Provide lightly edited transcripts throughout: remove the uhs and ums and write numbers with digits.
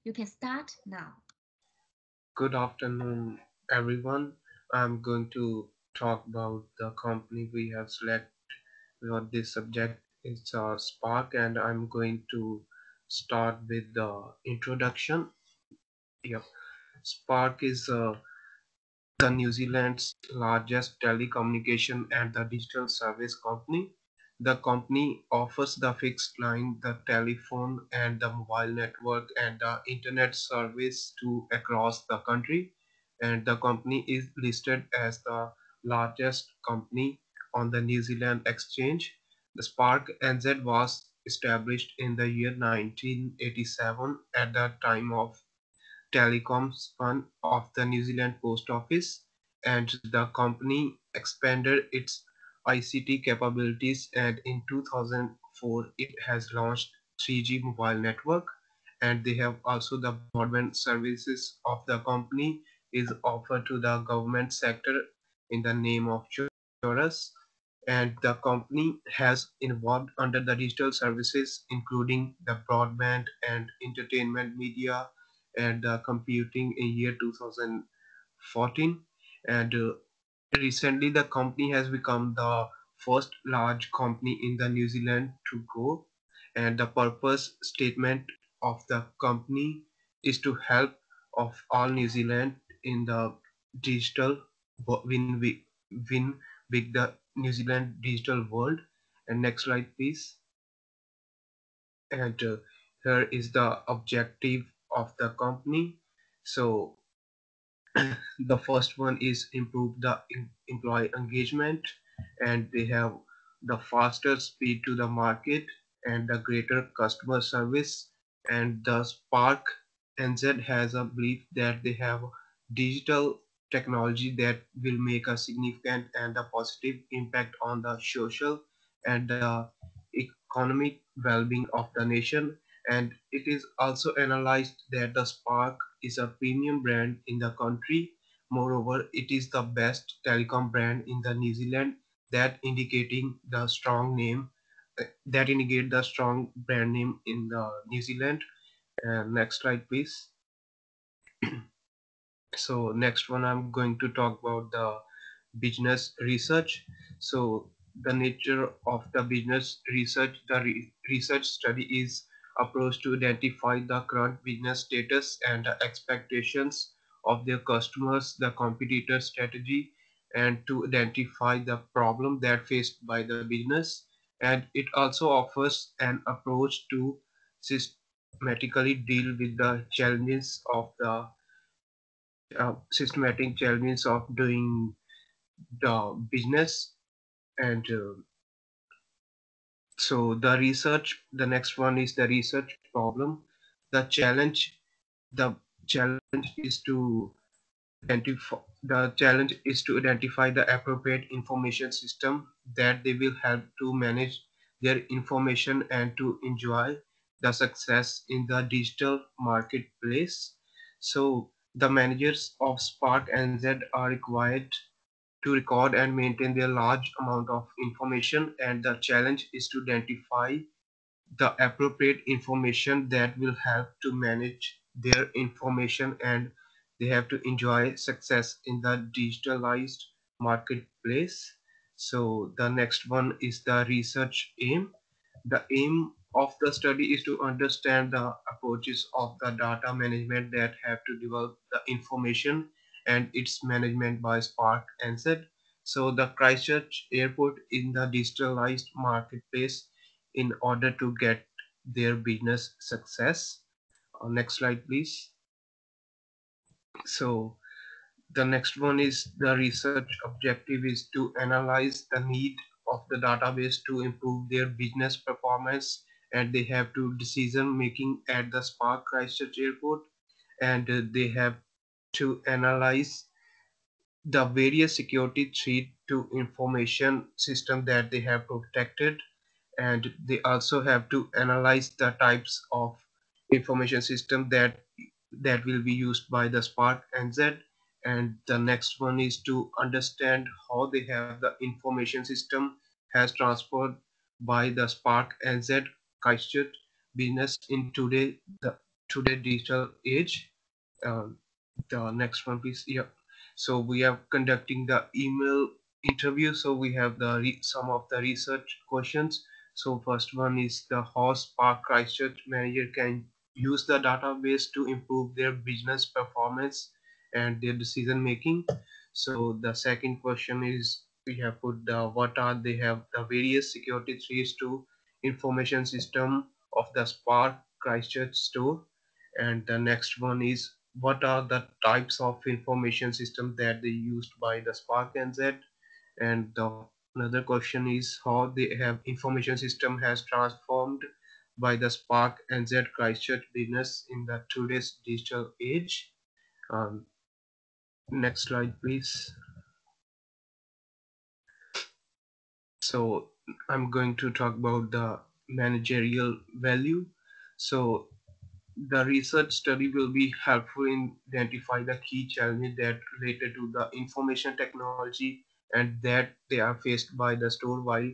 You can start now. Good afternoon, everyone. I'm going to talk about the company we have selected for this subject. It's Spark, and I'm going to start with the introduction. Yep. Spark is the New Zealand's largest telecommunication and the digital service company. The company offers the fixed line, the telephone, and the mobile network and the internet service to across the country. And the company is listed as the largest company on the New Zealand exchange. The Spark NZ was established in the year 1987 at the time of Telecom spun off the New Zealand Post Office, and the company expanded its ICT capabilities, and in 2004 it has launched 3G mobile network, and they have also the broadband services of the company is offered to the government sector in the name of Chorus, and the company has involved under the digital services including the broadband and entertainment media and computing in year 2014, and recently the company has become the first large company in the New Zealand to go, and the purpose statement of the company is to help of all New Zealand in the digital win with the New Zealand digital world. And next slide please. And here is the objective of the company. So the first one is improve the employee engagement, and they have the faster speed to the market and the greater customer service. And the Spark NZ has a belief that they have digital technology that will make a significant and a positive impact on the social and the economic well-being of the nation. And it is also analyzed that the Spark is a premium brand in the country. Moreover, it is the best telecom brand in the New Zealand, that indicating the strong name, that indicate the strong brand name in the New Zealand. Next slide, please. So next one, I'm going to talk about the business research. So the nature of the business research, the research study is approach to identify the current business status and the expectations of their customers, the competitor strategy, and to identify the problem that faced by the business. And it also offers an approach to systematically deal with the challenges of the systematic challenges of doing the business. And so the next one is the research problem. The challenge the challenge is to identify the appropriate information system that they will help to manage their information and to enjoy the success in the digital marketplace. So the managers of Spark NZ are required to record and maintain their large amount of information, and the challenge is to identify the appropriate information that will help to manage their information, and they have to enjoy success in the digitalized marketplace. So the next one is the research aim. The aim of the study is to understand the approaches of the data management that have to develop the information and its management by Spark and Z. So the Christchurch airport in the digitalized marketplace in order to get their business success. Next slide, please. So the next one is the research objective is to analyze the need of the database to improve their business performance, and they have to decision making at the Spark Christchurch airport, and they have to analyze the various security threat to information system that they have protected, and they also have to analyze the types of information system that will be used by the Spark NZ. And the next one is to understand how they have the information system has transferred by the Spark NZ Christchurch business in today digital age. Um, the next one, please. Yeah. So we are conducting the email interview. So we have the some of the research questions. So first one is the how Spark Christchurch manager can use the database to improve their business performance and their decision making. So the second question is we have put the what are they have the various security threats to information system of the Spark Christchurch store. And the next one is what are the types of information system that they used by the Spark NZ. And the another question is how they have information system has transformed by the Spark NZ Christchurch business in the today's digital age. um, Next slide please. So I'm going to talk about the managerial value. So the research study will be helpful in identify the key challenges that related to the information technology and that they are faced by the store while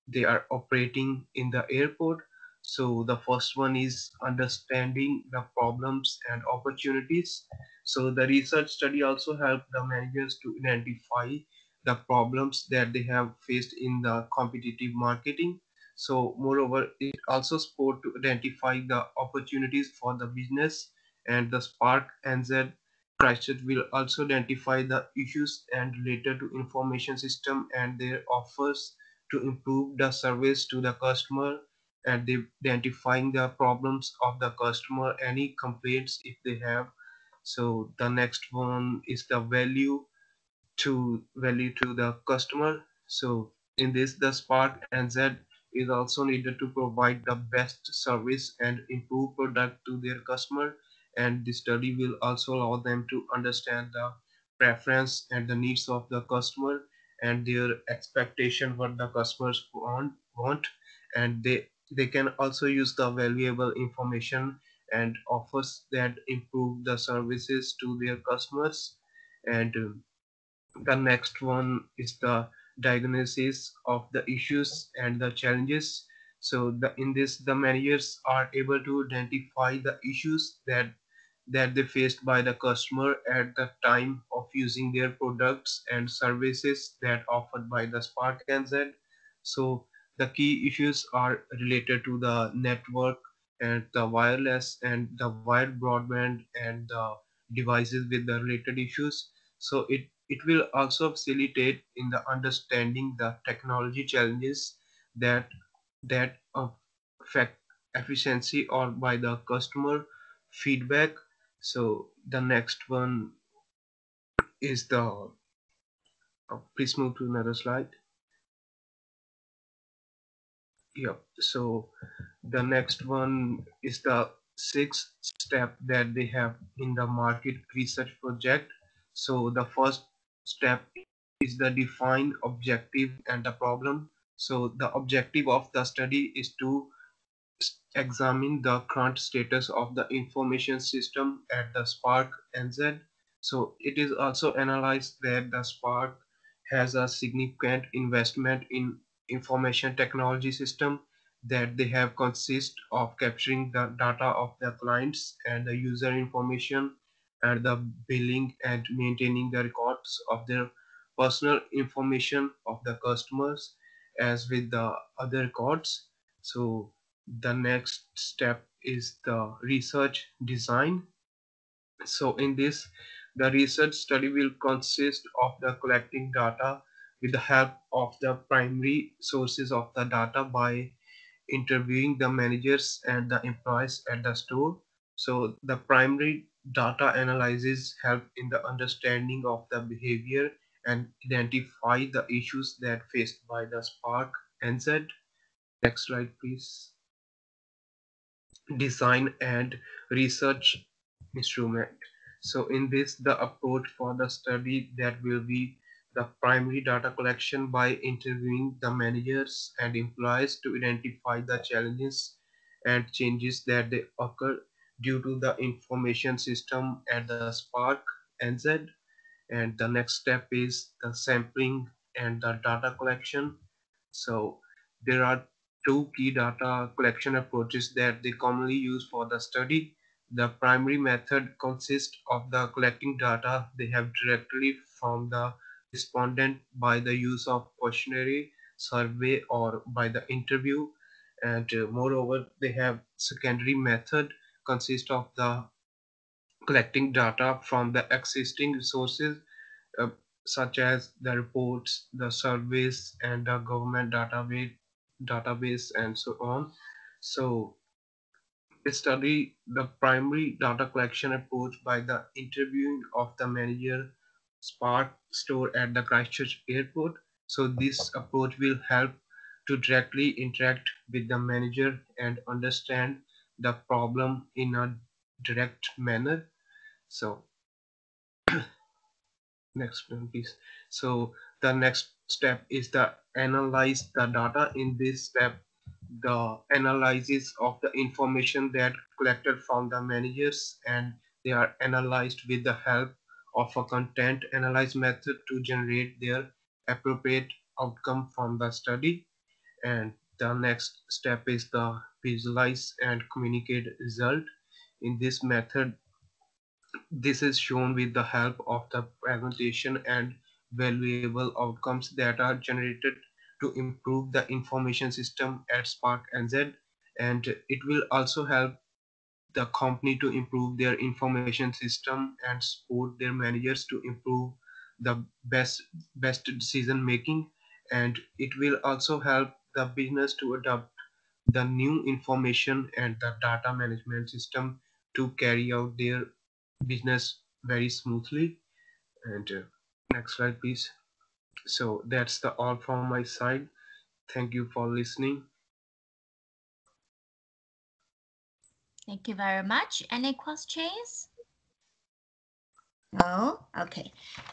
they are operating in the airport. So the first one is understanding the problems and opportunities. So the research study also helped the managers to identify the problems that they have faced in the competitive marketing. So moreover, it also support to identify the opportunities for the business, and the Spark NZ Christchurch will also identify the issues and related to information system and their offers to improve the service to the customer, and they identifying the problems of the customer, any complaints if they have. So the next one is the value to the customer. So in this, the Spark NZ is also needed to provide the best service and improve product to their customer. And the study will also allow them to understand the preference and the needs of the customer and their expectation what the customers want. And they can also use the valuable information and offers that improve the services to their customers. And the next one is the diagnosis of the issues and the challenges. So in this, the managers are able to identify the issues that they faced by the customer at the time of using their products and services that offered by the Spark NZ. So the key issues are related to the network and the wireless and the wired broadband and the devices with the related issues. So it will also facilitate in the understanding the technology challenges that affect efficiency or by the customer feedback. So the next one is the please move to another slide. Yep. So the next one is the sixth step that they have in the market research project. So the first step is the define objective and the problem. So the objective of the study is to examine the current status of the information system at the Spark NZ. So it is also analyzed that the Spark has a significant investment in information technology system that they have consist of capturing the data of the clients and the user information and the billing and maintaining the records of their personal information of the customers as with the other records. So the next step is the research design. So in this, the research study will consist of the collecting data with the help of the primary sources of the data by interviewing the managers and the employees at the store. So the primary data analysis help in the understanding of the behavior and identify the issues that faced by the Spark NZ. Next slide, please. Design and research instrument. So in this, the approach for the study that will be the primary data collection by interviewing the managers and employees to identify the challenges and changes that they occur due to the information system at the Spark NZ. And the next step is the sampling and the data collection. So there are two key data collection approaches that they commonly use for the study. The primary method consists of the collecting data they have directly from the respondent by the use of questionnaire, survey, or by the interview. And moreover, they have secondary method consist of the collecting data from the existing resources, uh, such as the reports, the surveys, and the government database, and so on. So they study the primary data collection approach by the interviewing of the manager Spark store at the Christchurch airport. So this approach will help to directly interact with the manager and understand the problem in a direct manner. So next one, please. So the next step is the analyze the data. In this step, the analysis of the information that collected from the managers, and they are analyzed with the help of a content analyze method to generate their appropriate outcome from the study. And the next step is the visualize and communicate result. In this method, this is shown with the help of the presentation and valuable outcomes that are generated to improve the information system at Spark NZ, and it will also help the company to improve their information system and support their managers to improve the best decision making, and it will also help the business to adopt the new information and the data management system to carry out their business very smoothly. And next slide, please. So that's the all from my side. Thank you for listening. Thank you very much. Any questions? No? Okay.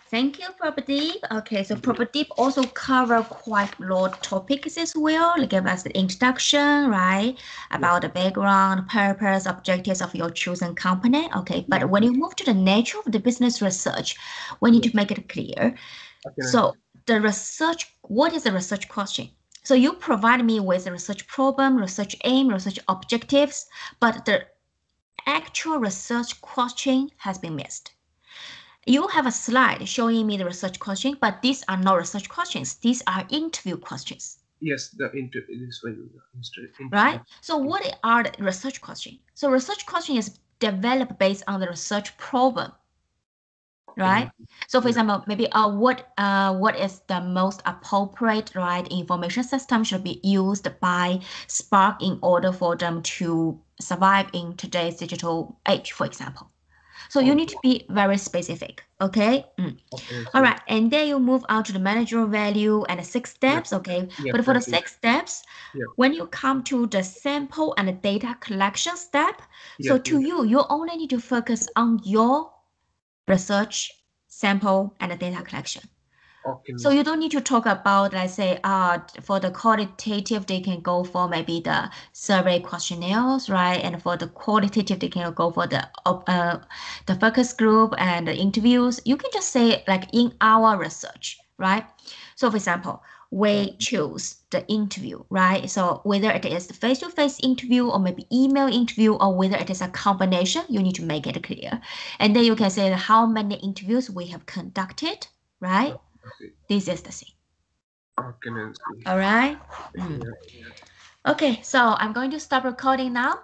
Thank you, Prabhadeep. Okay, so Prabhadeep also cover quite a lot of topics as well. Like give us the introduction, right? About the background, purpose, objectives of your chosen company. Okay, but when you move to the nature of the business research, we need to make it clear. So the research, what is the research question? So you provide me with a research problem, research aim, research objectives, but the actual research question has been missed. You have a slide showing me the research question, but these are not research questions. These are interview questions. Yes, this way, right? So what are the research questions? So research question is developed based on the research problem, right? So for example, maybe what is the most appropriate right information system should be used by Spark in order for them to survive in today's digital age, for example. So you need to be very specific, okay? All right, and then you move on to the managerial value and the 6 steps, okay? But for the 6 steps, when you come to the sample and the data collection step, so to you, you only need to focus on your research, sample, and the data collection. So you don't need to talk about, let's say, for the qualitative, they can go for maybe the survey questionnaires, right? And for the qualitative, they can go for the focus group and the interviews. You can just say like in our research, right? So for example, we choose the interview, right? So whether it is the face-to-face interview or maybe email interview or whether it is a combination, you need to make it clear. And then you can say how many interviews we have conducted, right? This is the thing. All right. Okay, so I'm going to stop recording now.